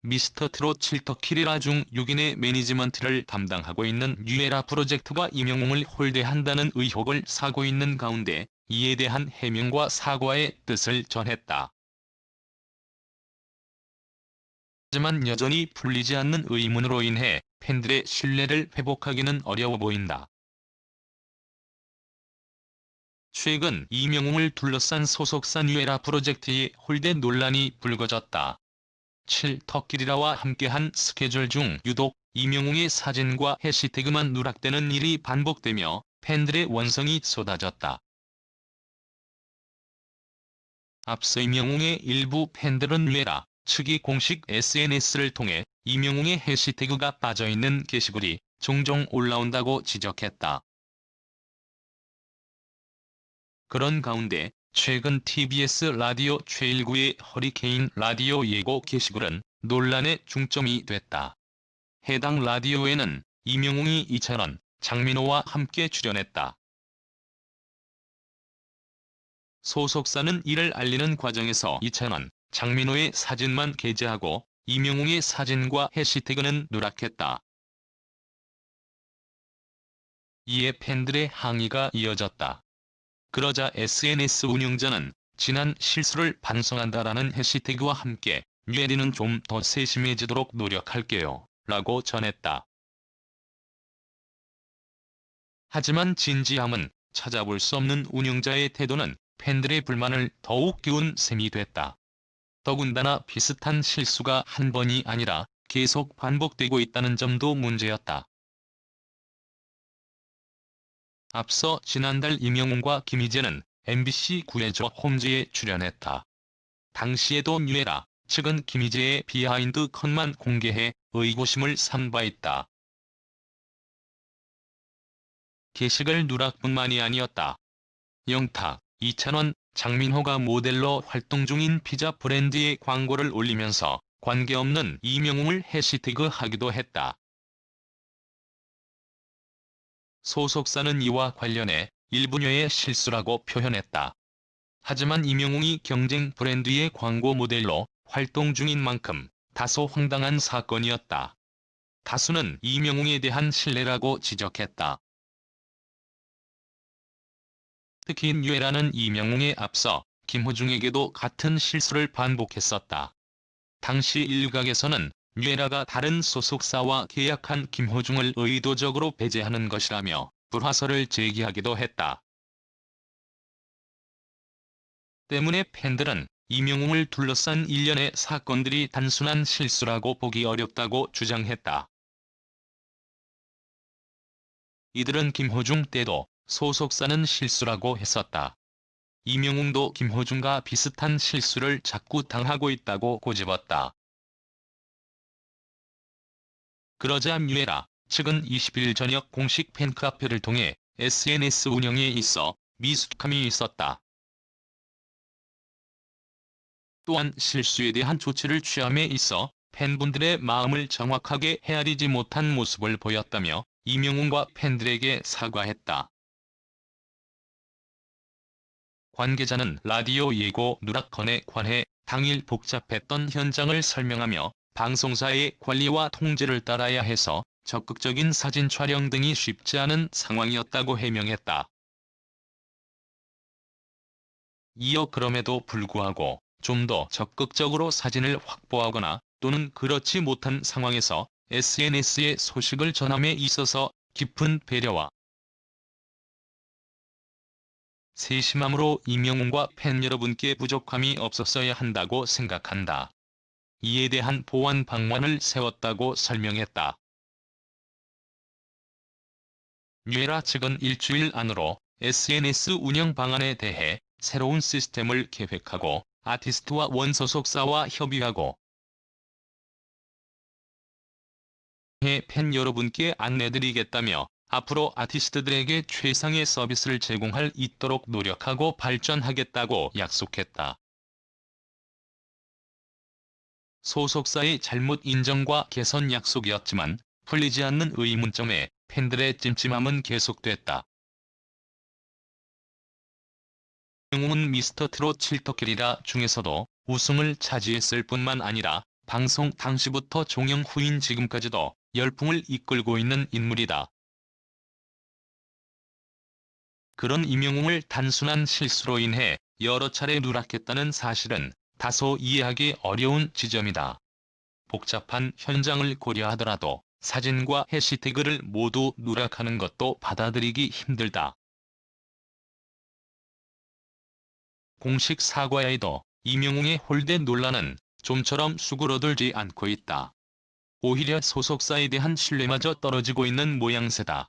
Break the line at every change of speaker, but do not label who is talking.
미스터 트롯 7터키리라 중 6인의 매니지먼트를 담당하고 있는 뉴에라 프로젝트가 임영웅을 홀대한다는 의혹을 사고 있는 가운데 이에 대한 해명과 사과의 뜻을 전했다. 하지만 여전히 풀리지 않는 의문으로 인해 팬들의 신뢰를 회복하기는 어려워 보인다. 최근 임영웅을 둘러싼 소속사 뉴에라 프로젝트의 홀대 논란이 불거졌다. 7터키리라와 함께한 스케줄 중 유독 임영웅의 사진과 해시태그만 누락되는 일이 반복되며 팬들의 원성이 쏟아졌다. 앞서 임영웅의 일부 팬들은 뉴에라 측이 공식 SNS를 통해 임영웅의 해시태그가 빠져있는 게시글이 종종 올라온다고 지적했다. 그런 가운데 최근 TBS 라디오 최일구의 허리케인 라디오 예고 게시글은 논란의 중점이 됐다. 해당 라디오에는 임영웅이 이찬원, 장민호와 함께 출연했다. 소속사는 이를 알리는 과정에서 이찬원, 장민호의 사진만 게재하고 임영웅의 사진과 해시태그는 누락했다. 이에 팬들의 항의가 이어졌다. 그러자 SNS 운영자는 지난 실수를 반성한다라는 해시태그와 함께 뉴에리는 좀 더 세심해지도록 노력할게요 라고 전했다. 하지만 진지함은 찾아볼 수 없는 운영자의 태도는 팬들의 불만을 더욱 키운 셈이 됐다. 더군다나 비슷한 실수가 한 번이 아니라 계속 반복되고 있다는 점도 문제였다. 앞서 지난달 임영웅과 김희재는 MBC 구해줘 홈즈에 출연했다. 당시에도 뉴에라 측은 김희재의 비하인드 컷만 공개해 의구심을 산 바 있다. 게시글 누락뿐만이 아니었다. 영탁, 이찬원, 장민호가 모델로 활동 중인 피자 브랜드의 광고를 올리면서 관계없는 임영웅을 해시태그하기도 했다. 소속사는 이와 관련해 일부녀의 실수라고 표현했다. 하지만 임영웅이 경쟁 브랜드의 광고 모델로 활동 중인 만큼 다소 황당한 사건이었다. 다수는 임영웅에 대한 신뢰라고 지적했다. 특히 뉴에라는 임영웅에 앞서 김호중에게도 같은 실수를 반복했었다. 당시 일각에서는 뉴에라가 다른 소속사와 계약한 김호중을 의도적으로 배제하는 것이라며 불화설을 제기하기도 했다. 때문에 팬들은 임영웅을 둘러싼 일련의 사건들이 단순한 실수라고 보기 어렵다고 주장했다. 이들은 김호중 때도 소속사는 실수라고 했었다. 임영웅도 김호중과 비슷한 실수를 자꾸 당하고 있다고 고집었다. 그러자 뉴에라 측은 20일 저녁 공식 팬카페를 통해 SNS 운영에 있어 미숙함이 있었다. 또한 실수에 대한 조치를 취함에 있어 팬분들의 마음을 정확하게 헤아리지 못한 모습을 보였다며 임영웅과 팬들에게 사과했다. 관계자는 라디오 예고 누락건에 관해 당일 복잡했던 현장을 설명하며 방송사의 관리와 통제를 따라야 해서 적극적인 사진 촬영 등이 쉽지 않은 상황이었다고 해명했다. 이어 그럼에도 불구하고 좀 더 적극적으로 사진을 확보하거나 또는 그렇지 못한 상황에서 SNS에 소식을 전함에 있어서 깊은 배려와 세심함으로 임영웅과 팬 여러분께 부족함이 없었어야 한다고 생각한다. 이에 대한 보완 방안을 세웠다고 설명했다. 뉴에라 측은 일주일 안으로 SNS 운영 방안에 대해 새로운 시스템을 계획하고 아티스트와 원소속사와 협의하고 팬 여러분께 안내드리겠다며 앞으로 아티스트들에게 최상의 서비스를 제공할 있도록 노력하고 발전하겠다고 약속했다. 소속사의 잘못 인정과 개선 약속이었지만 풀리지 않는 의문점에 팬들의 찜찜함은 계속됐다. 임영웅은 미스터 트롯 7터키리라 중에서도 우승을 차지했을 뿐만 아니라 방송 당시부터 종영 후인 지금까지도 열풍을 이끌고 있는 인물이다. 그런 임영웅을 단순한 실수로 인해 여러 차례 누락했다는 사실은 다소 이해하기 어려운 지점이다. 복잡한 현장을 고려하더라도 사진과 해시태그를 모두 누락하는 것도 받아들이기 힘들다. 공식 사과에도 임영웅의 홀대 논란은 좀처럼 수그러들지 않고 있다. 오히려 소속사에 대한 신뢰마저 떨어지고 있는 모양새다.